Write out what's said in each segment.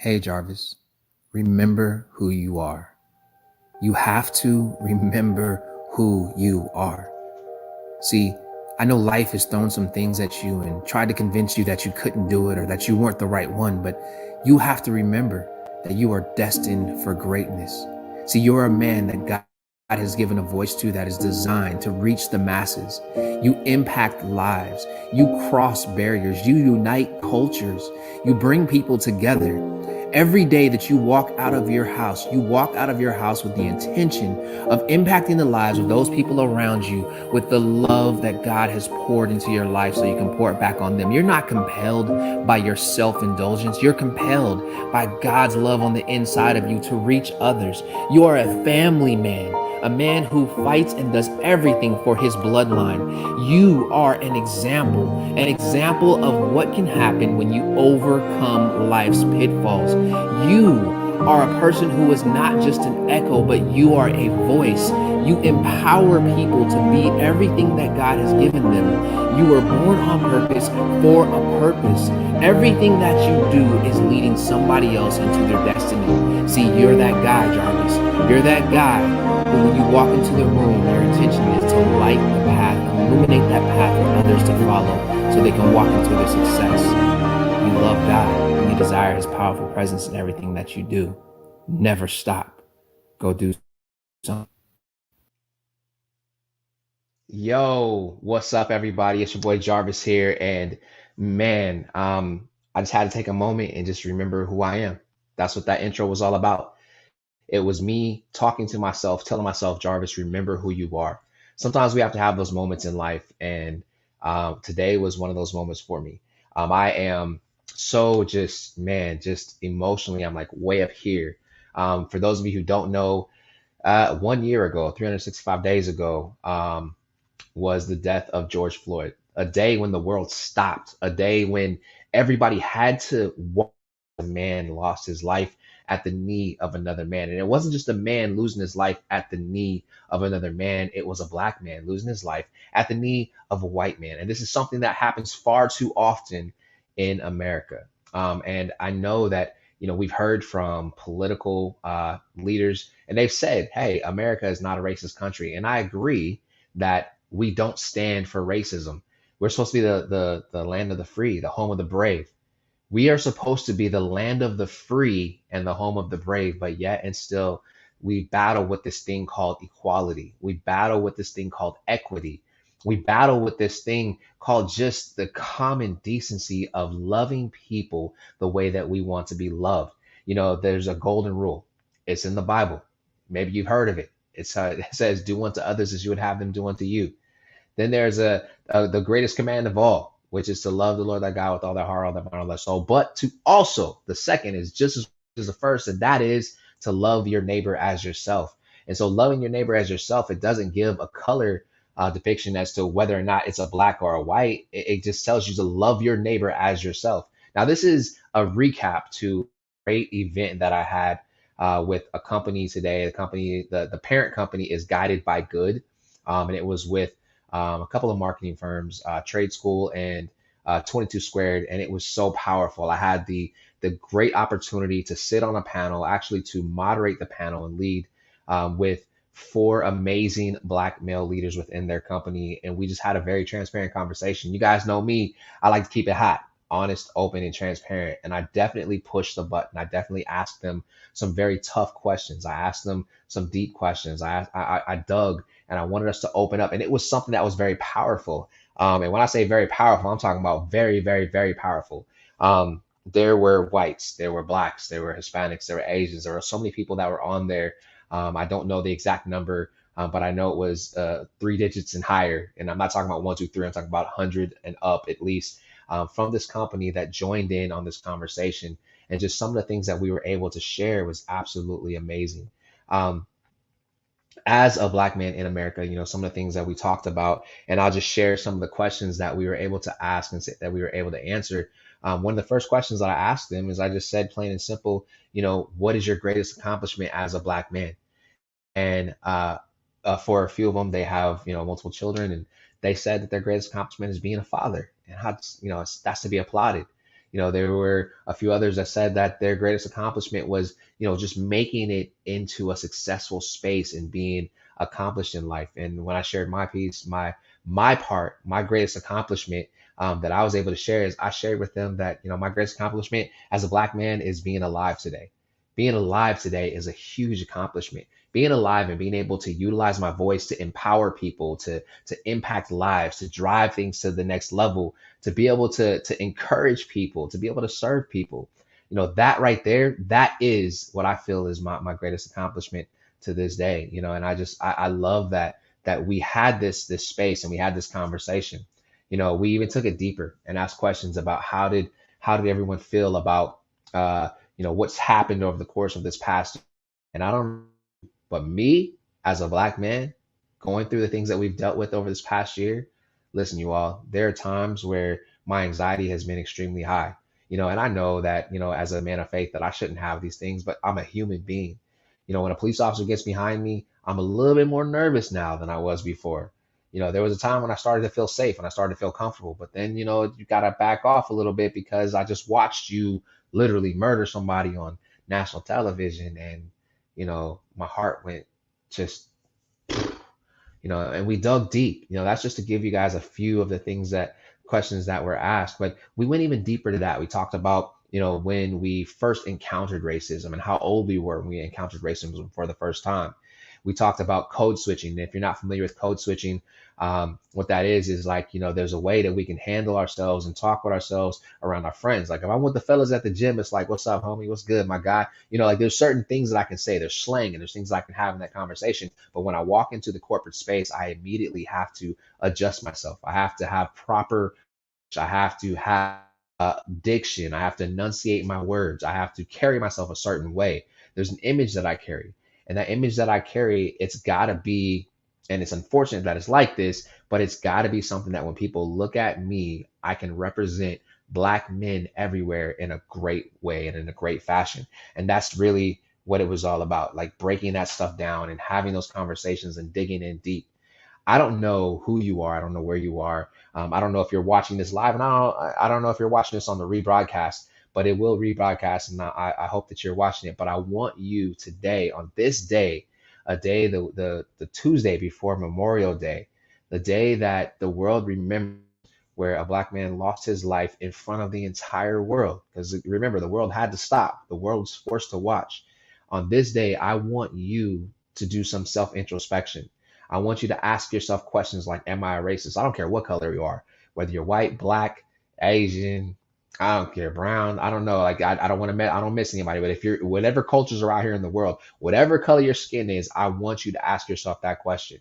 Hey, Jarvis, remember who you are. You have to remember who you are. See, I know life has thrown some things at you and tried to convince you that you couldn't do it or that you weren't the right one, but you have to remember that you are destined for greatness. See, you're a man that God has given a voice to that is designed to reach the masses. You impact lives, you cross barriers, you unite cultures, you bring people together. Every day that you walk out of your house, you walk out of your house with the intention of impacting the lives of those people around you with the love that God has poured into your life so you can pour it back on them. You're not compelled by your self-indulgence. You're compelled by God's love on the inside of you to reach others. You are a family man, a man who fights and does everything for his bloodline. You are an example of what can happen when you overcome life's pitfalls. You are a person who is not just an echo, but you are a voice. You empower people to be everything that God has given them. You were born on purpose for a purpose. Everything that you do is leading somebody else into their destiny. See, you're that guy, Jarvis. You're that guy who, when you walk into the room, your intention is to light the path, illuminate that path for others to follow so they can walk into their success. You love God and you desire his powerful presence in everything that you do. Never stop. Go do something. Yo, what's up, everybody? It's your boy Jarvis here, and man, I just had to take a moment and just remember who I am. That's what that intro was all about. It was me talking to myself, telling myself, Jarvis, remember who you are. Sometimes we have to have those moments in life, and today was one of those moments for me. I am so just, man, just emotionally, I'm like way up here. For those of you who don't know, 1 year ago, 365 days ago, was the death of George Floyd. A day when the world stopped, a day when everybody had to watch a man lost his life at the knee of another man. And it wasn't just a man losing his life at the knee of another man, it was a black man losing his life at the knee of a white man. And this is something that happens far too often in America. And I know that we've heard from political leaders, and they've said, "Hey, America is not a racist country," and I agree that we don't stand for racism. We're supposed to be the land of the free, the home of the brave. We are supposed to be the land of the free and the home of the brave, but yet and still we battle with this thing called equality. We battle with this thing called equity. We battle with this thing called just the common decency of loving people the way that we want to be loved. There's a golden rule. It's in the Bible. Maybe you've heard of it. It says, "Do unto others as you would have them do unto you." Then there's the greatest command of all, which is to love the Lord thy God with all thy heart, all thy mind, all thy soul. But to also, the second is just as the first, and that is to love your neighbor as yourself. And so, loving your neighbor as yourself, it doesn't give a color depiction as to whether or not it's a black or a white. It just tells you to love your neighbor as yourself. Now, this is a recap to a great event that I had with a company today. The parent company is Guided by Good, and it was with a couple of marketing firms, Trade School and 22 Squared, and it was so powerful. I had the great opportunity to sit on a panel, actually to moderate the panel and lead with four amazing black male leaders within their company, and we just had a very transparent conversation. You guys know me; I like to keep it hot, honest, open, and transparent. And I definitely pushed the button. I definitely asked them some very tough questions. I asked them some deep questions. I dug and I wanted us to open up. And it was something that was very powerful. And when I say very powerful, I'm talking about very, very, very powerful. There were whites, there were blacks, there were Hispanics, there were Asians. There were so many people that were on there. I don't know the exact number, but I know it was three digits and higher. And I'm not talking about one, two, three. I'm talking about 100 and up at least, from this company that joined in on this conversation. And just some of the things that we were able to share was absolutely amazing. Um, as a black man in America, some of the things that we talked about, and I'll just share some of the questions that we were able to ask and that we were able to answer. One of the first questions that I asked them is I just said plain and simple, what is your greatest accomplishment as a black man? And for a few of them, they have, multiple children, and they said that their greatest accomplishment is being a father, and how, that's to be applauded. There were a few others that said that their greatest accomplishment was, just making it into a successful space and being accomplished in life. And when I shared my piece, my part, my greatest accomplishment that I was able to share is I shared with them that, my greatest accomplishment as a Black man is being alive today. Being alive today is a huge accomplishment. Being alive and being able to utilize my voice to empower people, to impact lives, to drive things to the next level, to be able to encourage people, to be able to serve people. That right there, that is what I feel is my greatest accomplishment to this day. And I love that we had this space and we had this conversation. We even took it deeper and asked questions about how did everyone feel about what's happened over the course of this past year. And I don't, but me as a Black man going through the things that we've dealt with over this past year, listen, you all, there are times where my anxiety has been extremely high. And I know that, as a man of faith, that I shouldn't have these things, but I'm a human being. When a police officer gets behind me, I'm a little bit more nervous now than I was before. There was a time when I started to feel safe and I started to feel comfortable, but then, you got to back off a little bit because I just watched you literally murder somebody on national television. And, my heart went just, and we dug deep. That's just to give you guys a few of the things that questions that were asked. But we went even deeper to that. We talked about, when we first encountered racism and how old we were when we encountered racism for the first time. We talked about code switching. If you're not familiar with code switching, what that is like, there's a way that we can handle ourselves and talk with ourselves around our friends. Like if I'm with the fellas at the gym, it's like, what's up, homie? What's good, my guy? Like there's certain things that I can say. There's slang and there's things I can have in that conversation. But when I walk into the corporate space, I immediately have to adjust myself. I have to have proper, I have to have diction. I have to enunciate my words. I have to carry myself a certain way. There's an image that I carry. And that image that I carry, it's got to be, and it's unfortunate that it's like this, but it's got to be something that when people look at me, I can represent Black men everywhere in a great way and in a great fashion. And that's really what it was all about, like breaking that stuff down and having those conversations and digging in deep. I don't know who you are. I don't know where you are. I don't know if you're watching this live, and I don't know if you're watching this on the rebroadcast, but it will rebroadcast, and I hope that you're watching it. But I want you today, on this day, a day, the Tuesday before Memorial Day, the day that the world remembers where a Black man lost his life in front of the entire world. Because remember, the world had to stop. The world was forced to watch. On this day, I want you to do some self introspection. I want you to ask yourself questions like, am I a racist? I don't care what color you are, whether you're white, Black, Asian, I don't care, brown. I don't know. Like I don't want to, I don't miss anybody. But if you're whatever cultures are out here in the world, whatever color your skin is, I want you to ask yourself that question.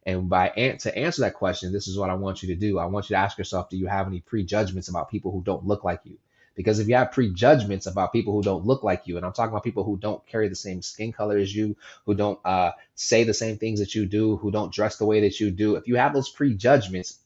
And to answer that question, this is what I want you to do. I want you to ask yourself, do you have any prejudgments about people who don't look like you? Because if you have prejudgments about people who don't look like you, and I'm talking about people who don't carry the same skin color as you, who don't say the same things that you do, who don't dress the way that you do, if you have those prejudgments,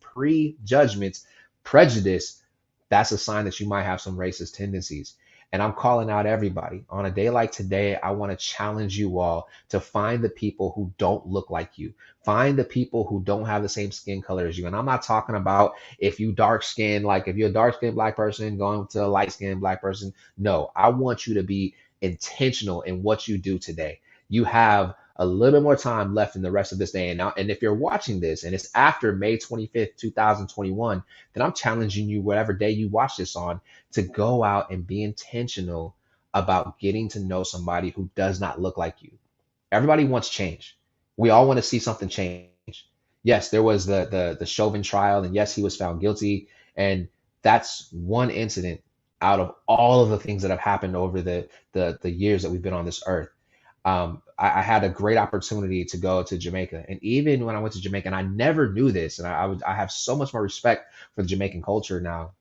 prejudice, that's a sign that you might have some racist tendencies. And I'm calling out everybody. On a day like today, I want to challenge you all to find the people who don't look like you. Find the people who don't have the same skin color as you. And I'm not talking about if you dark skin, like if you're a dark skinned Black person going to a light skinned Black person. No, I want you to be intentional in what you do today. You have a little more time left in the rest of this day. And if you're watching this and it's after May 25th, 2021, then I'm challenging you, whatever day you watch this on, to go out and be intentional about getting to know somebody who does not look like you. Everybody wants change. We all want to see something change. Yes, there was the Chauvin trial, and yes, he was found guilty. And that's one incident out of all of the things that have happened over the years that we've been on this earth. I had a great opportunity to go to Jamaica, and even when I went to Jamaica, and I never knew this, and I have so much more respect for the Jamaican culture now.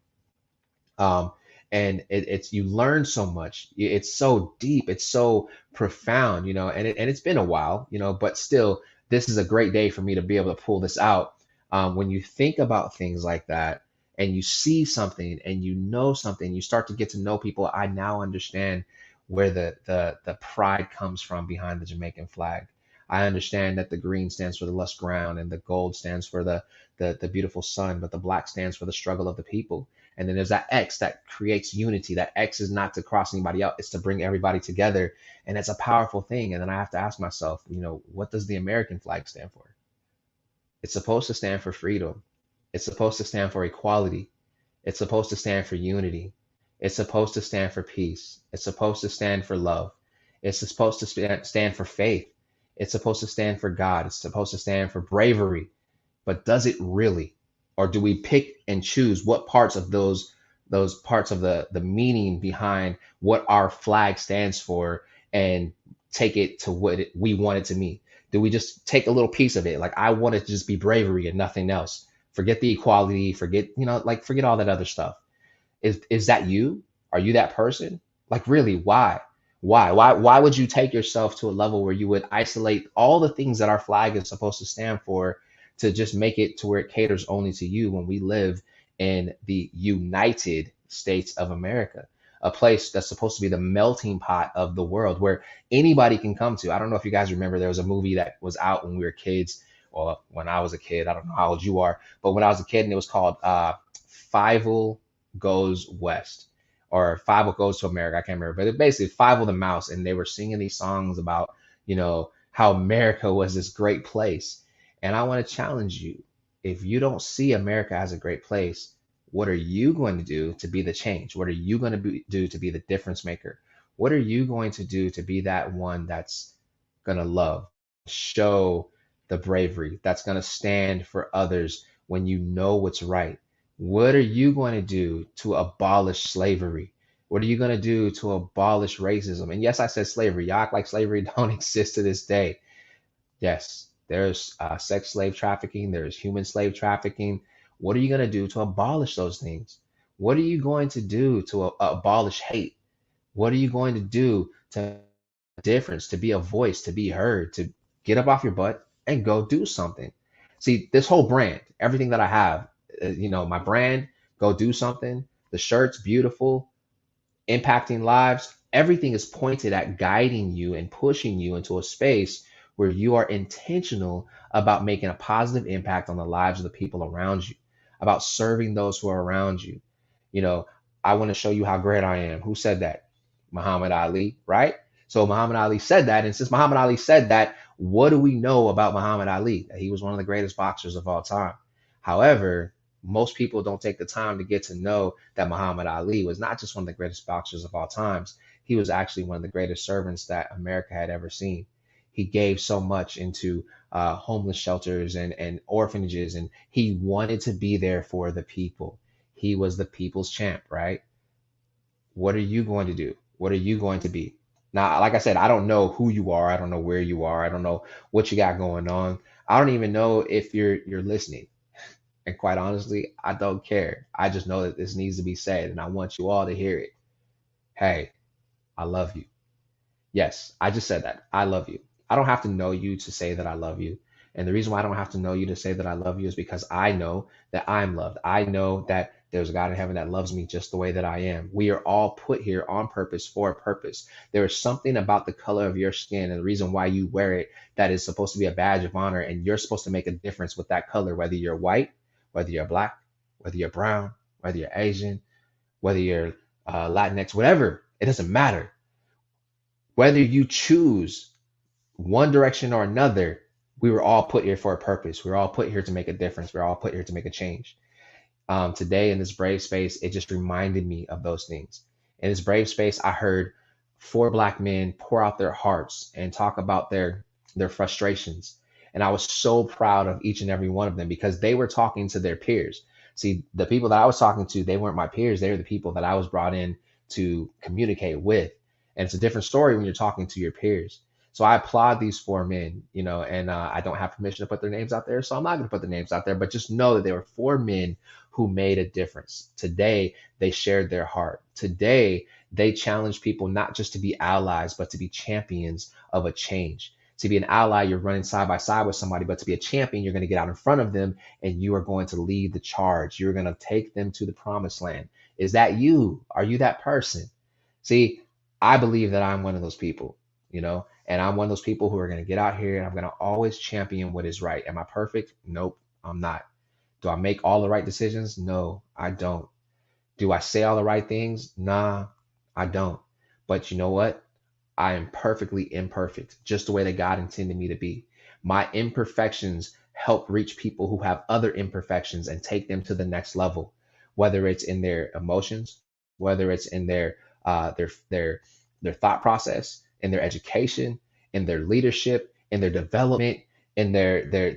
Um, and it's you learn so much. It's so deep. It's so profound, and it's been a while, but still, this is a great day for me to be able to pull this out. When you think about things like that, and you see something, and you know something, you start to get to know people. I now understand where the pride comes from behind the Jamaican flag. I understand that the green stands for the lush ground and the gold stands for the beautiful sun, but the black stands for the struggle of the people. And then there's that X that creates unity. That X is not to cross anybody out, it's to bring everybody together. And it's a powerful thing. And then I have to ask myself, what does the American flag stand for? It's supposed to stand for freedom. It's supposed to stand for equality. It's supposed to stand for unity. It's supposed to stand for peace. It's supposed to stand for love. It's supposed to stand for faith. It's supposed to stand for God. It's supposed to stand for bravery. But does it really? Or do we pick and choose what parts of those parts of the meaning behind what our flag stands for and take it to what we want it to mean? Do we just take a little piece of it? Like, I want it to just be bravery and nothing else. Forget the equality, forget all that other stuff. Is that you? Are you that person? Like, really, why? Why would you take yourself to a level where you would isolate all the things that our flag is supposed to stand for to just make it to where it caters only to you when we live in the United States of America, a place that's supposed to be the melting pot of the world where anybody can come to? I don't know if you guys remember, there was a movie that was out when we were kids, or when I was a kid. I don't know how old you are, but when I was a kid, and it was called Fievel Goes West, or Five Goes to America. I can't remember, but it basically Five the Mouse, and they were singing these songs about, how America was this great place. And I want to challenge you: if you don't see America as a great place, what are you going to do to be the change? What are you going to do to be the difference maker? What are you going to do to be that one that's going to love, show the bravery, that's going to stand for others when you know what's right? What are you going to do to abolish slavery? What are you going to do to abolish racism? And yes, I said slavery. Y'all act like slavery don't exist to this day. Yes, there's sex slave trafficking, there's human slave trafficking. What are you going to do to abolish those things? What are you going to do to abolish hate? What are you going to do to difference, to be a voice, to be heard, to get up off your butt and go do something? See, this whole brand, everything that I have, my brand, go do something, the shirt's beautiful, impacting lives, everything is pointed at guiding you and pushing you into a space where you are intentional about making a positive impact on the lives of the people around you, about serving those who are around you. You know, I want to show you how great I am. Who said that? Muhammad Ali, right? So Muhammad Ali said that. And since Muhammad Ali said that, what do we know about Muhammad Ali? That he was one of the greatest boxers of all time. However, most people don't take the time to get to know that Muhammad Ali was not just one of the greatest boxers of all times. He was actually one of the greatest servants that America had ever seen. He gave so much into homeless shelters and orphanages, and he wanted to be there for the people. He was the people's champ, right? What are you going to do? What are you going to be? Now, like I said, I don't know who you are. I don't know where you are. I don't know what you got going on. I don't even know if you're listening. And quite honestly, I don't care. I just know that this needs to be said, and I want you all to hear it. Hey, I love you. Yes, I just said that. I love you. I don't have to know you to say that I love you. And the reason why I don't have to know you to say that I love you is because I know that I'm loved. I know that there's a God in heaven that loves me just the way that I am. We are all put here on purpose for a purpose. There is something about the color of your skin and the reason why you wear it that is supposed to be a badge of honor. And you're supposed to make a difference with that color, whether you're white, whether you're black, whether you're brown, whether you're Asian, whether you're Latinx, whatever. It doesn't matter. Whether you choose one direction or another, we were all put here for a purpose. We were all put here to make a difference. We're all put here to make a change. Today in this brave space, it just reminded me of those things. In this brave space, I heard four Black men pour out their hearts and talk about their frustrations. And I was so proud of each and every one of them because they were talking to their peers. See, the people that I was talking to, they weren't my peers. They were the people that I was brought in to communicate with. And it's a different story when you're talking to your peers. So I applaud these four men, and I don't have permission to put their names out there, so I'm not going to put their names out there, but just know that they were four men who made a difference. Today, they shared their heart. Today, they challenged people not just to be allies, but to be champions of a change. To be an ally, you're running side by side with somebody, but to be a champion, you're going to get out in front of them and you are going to lead the charge. You're going to take them to the promised land. Is that you? Are you that person? See, I believe that I'm one of those people. And I'm one of those people who are going to get out here and I'm going to always champion what is right. Am I perfect? Nope, I'm not. Do I make all the right decisions? No, I don't. Do I say all the right things? Nah, I don't. But you know what? I am perfectly imperfect, just the way that God intended me to be. My imperfections help reach people who have other imperfections and take them to the next level, whether it's in their emotions, whether it's in their thought process, in their education, in their leadership, in their development, in their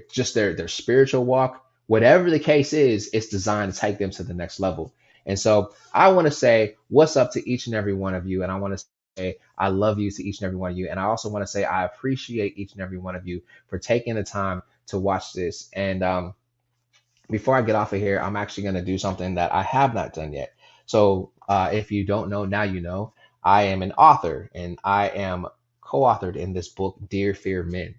spiritual walk. Whatever the case is, it's designed to take them to the next level. And so I want to say what's up to each and every one of you, and I want to say I love you to each and every one of you. And I also want to say I appreciate each and every one of you for taking the time to watch this. And before I get off of here, I'm actually going to do something that I have not done yet. So if you don't know, now you know. I am an author and I am co-authored in this book, Dear Fear Men.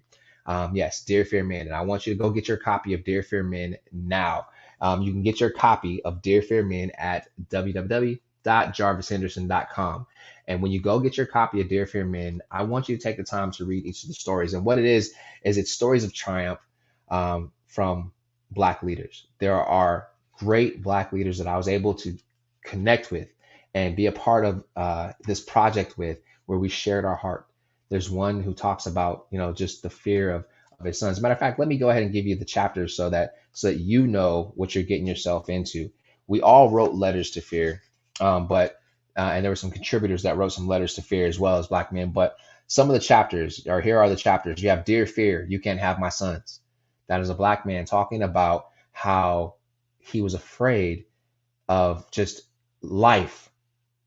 Yes, Dear Fear Men. And I want you to go get your copy of Dear Fear Men now. You can get your copy of Dear Fear Men at www.jarvishenderson.com. And when you go get your copy of Dear Fear Men, I want you to take the time to read each of the stories. And what it is it's stories of triumph from Black leaders. There are great Black leaders that I was able to connect with and be a part of this project with, where we shared our heart. There's one who talks about, just the fear of his son. As a matter of fact, let me go ahead and give you the chapters so that you know what you're getting yourself into. We all wrote letters to fear, but and there were some contributors that wrote some letters to fear as well as Black men. But some of the chapters, or here are the chapters. You have Dear Fear, You Can't Have My Sons. That is a Black man talking about how he was afraid of just life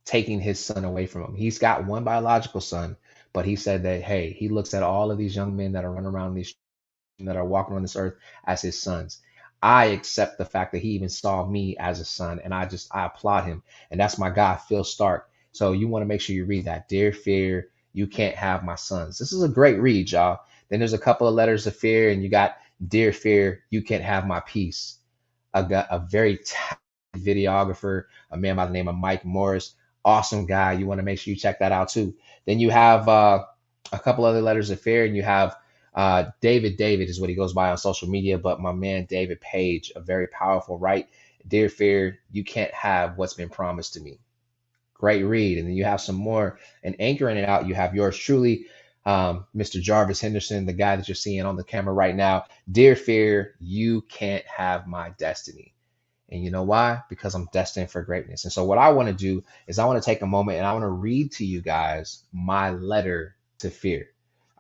taking his son away from him. He's got one biological son, but he said that, hey, he looks at all of these young men that are running around these that are walking on this earth as his sons. I accept the fact that he even saw me as a son, and I applaud him. And that's my guy, Phil Stark. So you want to make sure you read that. Dear Fear, You Can't Have My Sons. This is a great read, y'all. Then there's a couple of letters of fear, and you got Dear Fear, You Can't Have My Peace. A very talented videographer, a man by the name of Mike Morris. Awesome guy. You want to make sure you check that out too. Then you have a couple other letters of fear, and you have David is what he goes by on social media, but my man David Page, a very powerful right. Dear Fear, You Can't Have What's Been Promised to Me. Great read. And then you have some more, and anchoring it out, you have yours truly, Mr. Jarvis Henderson, the guy that you're seeing on the camera right now. Dear Fear, You Can't Have My Destiny. And you know why? Because I'm destined for greatness. And so what I want to do is I want to take a moment and I want to read to you guys my letter to fear.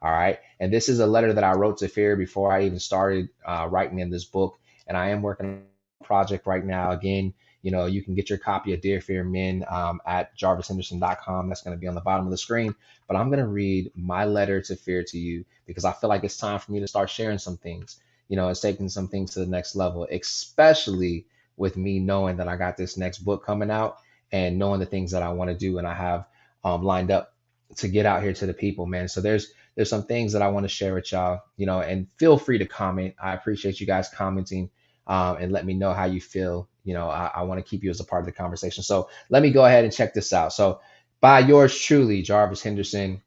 All right. And this is a letter that I wrote to fear before I even started writing in this book. And I am working on a project right now. Again, you can get your copy of Dear Fear Men at jarvishenderson.com. That's going to be on the bottom of the screen. But I'm going to read my letter to fear to you because I feel like it's time for me to start sharing some things. It's taking some things to the next level, especially with me knowing that I got this next book coming out and knowing the things that I want to do and I have lined up to get out here to the people, man. So there's some things that I want to share with y'all, and feel free to comment. I appreciate you guys commenting and let me know how you feel. I want to keep you as a part of the conversation. So let me go ahead and check this out. So by yours truly, Jarvis Henderson,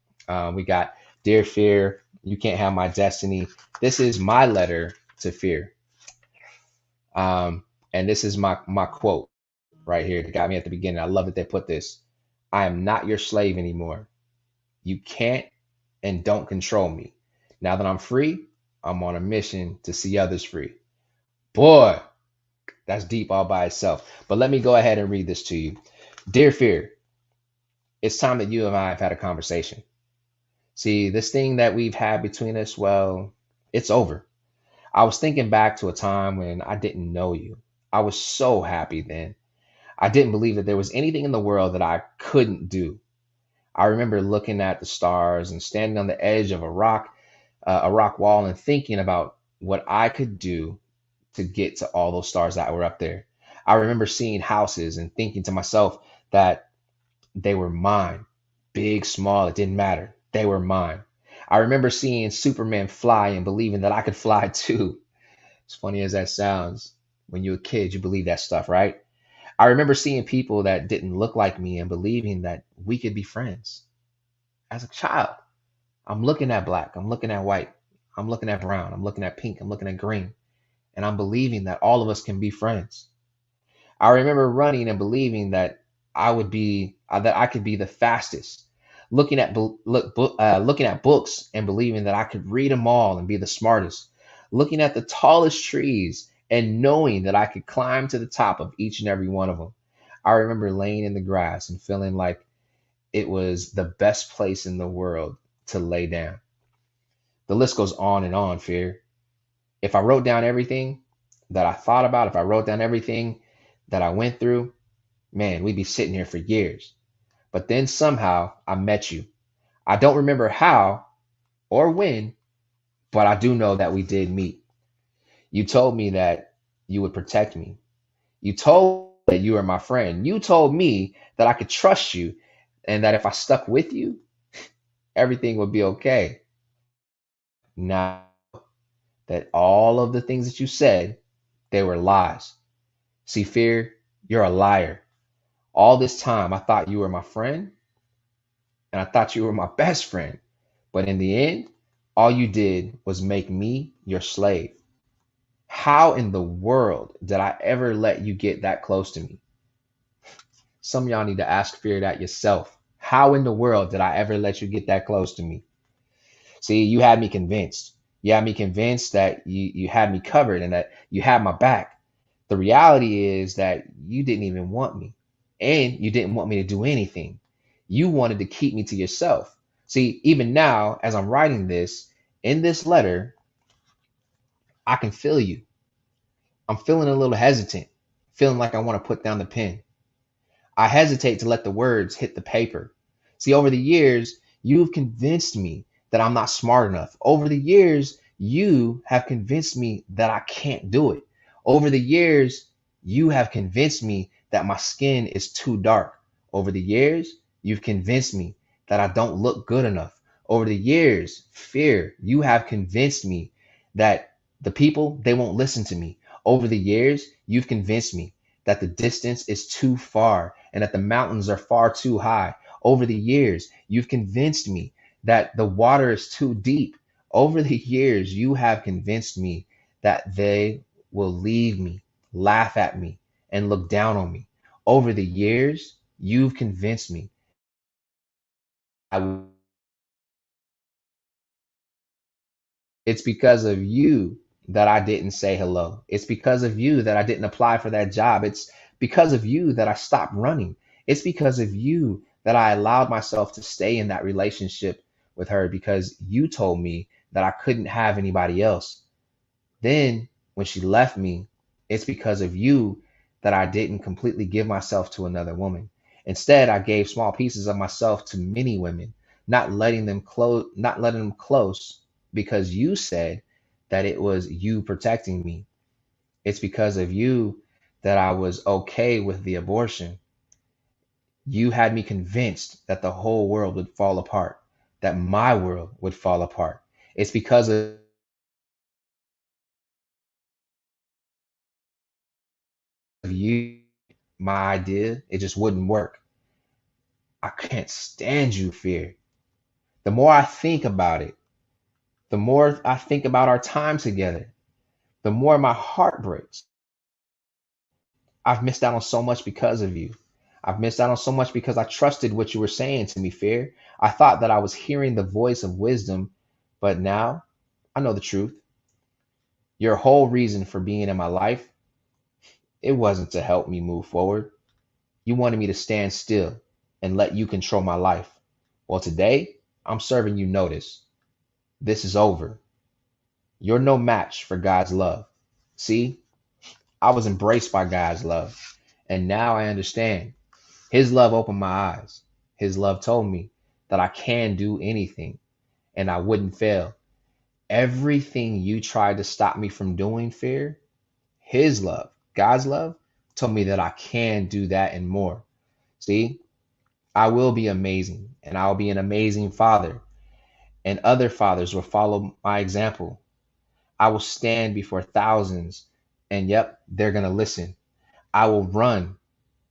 we got Dear Fear, You Can't Have My Destiny. This is my letter to fear. And this is my quote right here. It got me at the beginning. I love that they put this. I am not your slave anymore. You can't and don't control me. Now that I'm free, I'm on a mission to see others free. Boy, that's deep all by itself. But let me go ahead and read this to you. Dear Fear, it's time that you and I have had a conversation. See, this thing that we've had between us, well, it's over. I was thinking back to a time when I didn't know you. I was so happy then. I didn't believe that there was anything in the world that I couldn't do. I remember looking at the stars and standing on the edge of a rock wall and thinking about what I could do to get to all those stars that were up there. I remember seeing houses and thinking to myself that they were mine. Big, small, it didn't matter. They were mine. I remember seeing Superman fly and believing that I could fly too. As funny as that sounds, when you're a kid, you believe that stuff, right? I remember seeing people that didn't look like me and believing that we could be friends as a child. I'm looking at black, I'm looking at white, I'm looking at brown, I'm looking at pink, I'm looking at green, and I'm believing that all of us can be friends. I remember running and believing that I could be the fastest. Looking at books and believing that I could read them all and be the smartest. Looking at the tallest trees and knowing that I could climb to the top of each and every one of them. I remember laying in the grass and feeling like it was the best place in the world to lay down. The list goes on and on, Fear. If I wrote down everything that I thought about, if I wrote down everything that I went through, man, we'd be sitting here for years. But then somehow I met you. I don't remember how or when, but I do know that we did meet. You told me that you would protect me. You told me that you were my friend. You told me that I could trust you and that if I stuck with you, everything would be okay. Now that all of the things that you said, they were lies. See, Fear, you're a liar. All this time, I thought you were my friend and I thought you were my best friend. But in the end, all you did was make me your slave. How in the world did I ever let you get that close to me? Some of y'all need to ask Fear that yourself. How in the world did I ever let you get that close to me? See, you had me convinced. You had me convinced that you had me covered and that you had my back. The reality is that you didn't even want me and you didn't want me to do anything. You wanted to keep me to yourself. See, even now, as I'm writing this, in this letter, I can feel you. I'm feeling a little hesitant, feeling like I want to put down the pen. I hesitate to let the words hit the paper. See, over the years, you've convinced me that I'm not smart enough. Over the years, you have convinced me that I can't do it. Over the years, you have convinced me that my skin is too dark. Over the years, you've convinced me that I don't look good enough. Over the years, Fear, you have convinced me that the people, they won't listen to me. Over the years, you've convinced me that the distance is too far and that the mountains are far too high. Over the years, you've convinced me that the water is too deep. Over the years, you have convinced me that they will leave me, laugh at me, and look down on me. Over the years, you've convinced me I It's because of you that I didn't say hello. It's because of you that I didn't apply for that job. It's because of you that I stopped running. It's because of you that I allowed myself to stay in that relationship with her because you told me that I couldn't have anybody else. Then, when she left me, it's because of you that I didn't completely give myself to another woman. Instead, I gave small pieces of myself to many women, not letting them close because you said that it was you protecting me. It's because of you that I was okay with the abortion. You had me convinced that the whole world would fall apart, that my world would fall apart. It's because of you, my idea, it just wouldn't work. I can't stand you, Fear. The more I think about it, the more I think about our time together, the more my heart breaks. I've missed out on so much because of you. I've missed out on so much because I trusted what you were saying to me, Fear. I thought that I was hearing the voice of wisdom, but now I know the truth. Your whole reason for being in my life, it wasn't to help me move forward. You wanted me to stand still and let you control my life. Well, today, I'm serving you notice. This is over. You're no match for God's love. See, I was embraced by God's love, and now I understand. His love opened my eyes. His love told me that I can do anything and I wouldn't fail. Everything you tried to stop me from doing, Fear, His love, God's love, told me that I can do that and more. See, I will be amazing and I'll be an amazing father, and other fathers will follow my example. I will stand before thousands, and yep, they're going to listen. I will run,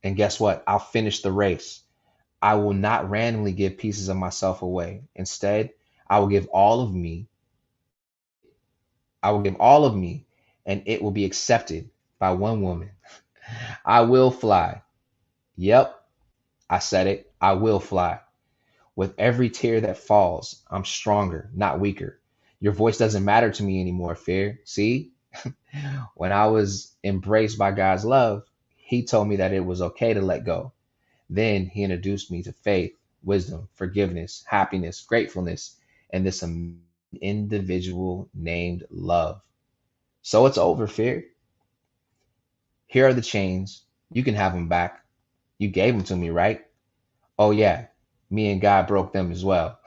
and guess what? I'll finish the race. I will not randomly give pieces of myself away. Instead, I will give all of me. I will give all of me, and it will be accepted by one woman. I will fly. Yep, I said it. I will fly. With every tear that falls, I'm stronger, not weaker. Your voice doesn't matter to me anymore, fear. See, when I was embraced by God's love, He told me that it was okay to let go. Then He introduced me to faith, wisdom, forgiveness, happiness, gratefulness, and this individual named love. So it's over, fear. Here are the chains. You can have them back. You gave them to me, right? Oh, yeah, me and God broke them as well.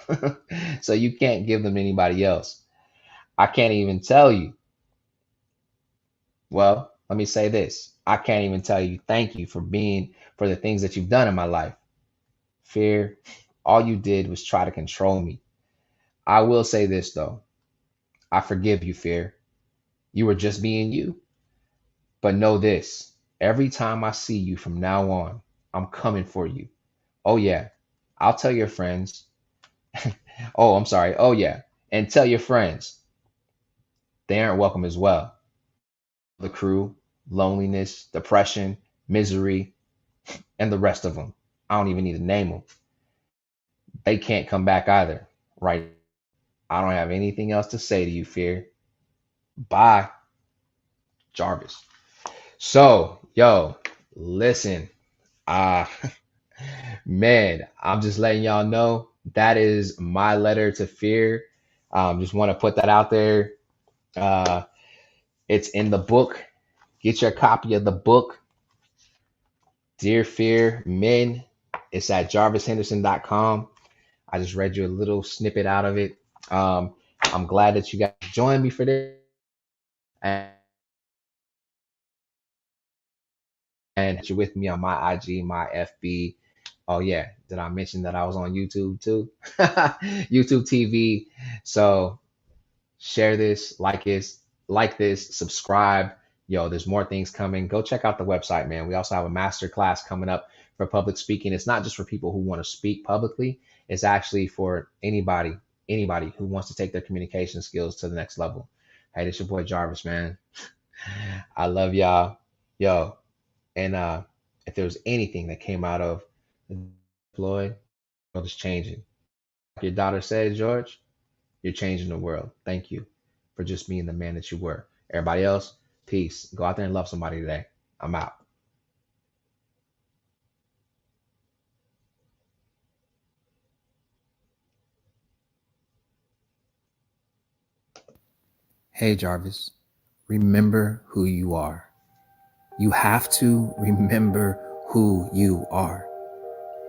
So you can't give them to anybody else. I can't even tell you. Well, let me say this. I can't even tell you thank you for the things that you've done in my life. Fear, all you did was try to control me. I will say this though. I forgive you, fear. You were just being you. But know this. Every time I see you from now on, I'm coming for you. Oh yeah. I'll tell your friends. Oh, I'm sorry. Oh yeah. And tell your friends they aren't welcome as well. The crew, loneliness, depression, misery, and the rest of them. I don't even need to name them. They can't come back either. Right. I don't have anything else to say to you, fear. Bye, Jarvis. So, yo, listen. Uh man, I'm just letting y'all know that is my letter to fear. Just want to put that out there. Uh it's in the book. Get your copy of the book, Dear Fear Men. It's at jarvishenderson.com. I just read you a little snippet out of it. I'm glad that you guys joined me for this. And you're with me on my IG, my FB. Oh yeah, did I mention that I was on YouTube too? YouTube TV. So share this, like this, subscribe. Yo, there's more things coming. Go check out the website, man. We also have a master class coming up for public speaking. It's not just for people who want to speak publicly. It's actually for anybody who wants to take their communication skills to the next level. Hey, this your boy Jarvis, man. I love y'all. Yo, and if there was anything that came out of Floyd, the world is changing. Like your daughter said, George, you're changing the world. Thank you for just being the man that you were. Everybody else, peace. Go out there and love somebody today. I'm out. Hey, Jarvis, remember who you are. You have to remember who you are.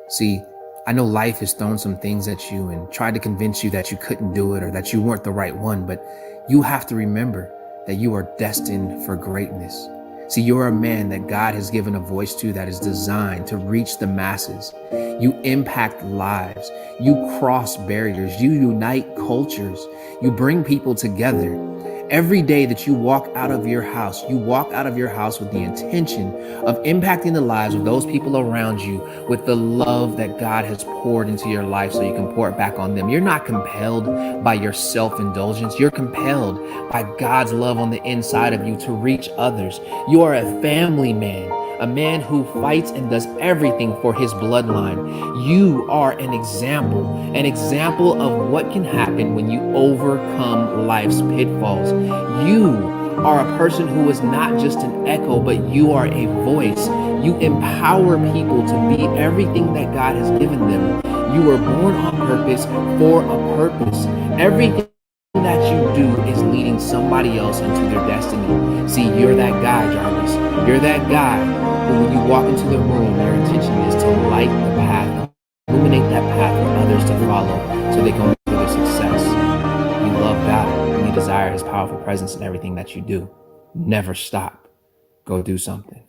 See, I know life has thrown some things at you and tried to convince you that you couldn't do it or that you weren't the right one, but you have to remember that you are destined for greatness. See, you're a man that God has given a voice to that is designed to reach the masses. You impact lives. You cross barriers. You unite cultures. You bring people together. Every day that you walk out of your house, you walk out of your house with the intention of impacting the lives of those people around you with the love that God has poured into your life so you can pour it back on them. You're not compelled by your self-indulgence. You're compelled by God's love on the inside of you to reach others. You are a family man, a man who fights and does everything for his bloodline. You are an example of what can happen when you overcome life's pitfalls. You are a person who is not just an echo, but you are a voice. You empower people to be everything that God has given them. You were born on purpose for a purpose. Everything that you do is leading somebody else into their destiny. See, you're that guy, Jarvis. You're that guy who, when you walk into the room, your intention is to light the path, illuminate that path for others to follow so they can reach their success. You love God and you desire His powerful presence in everything that you do. Never stop. Go do something.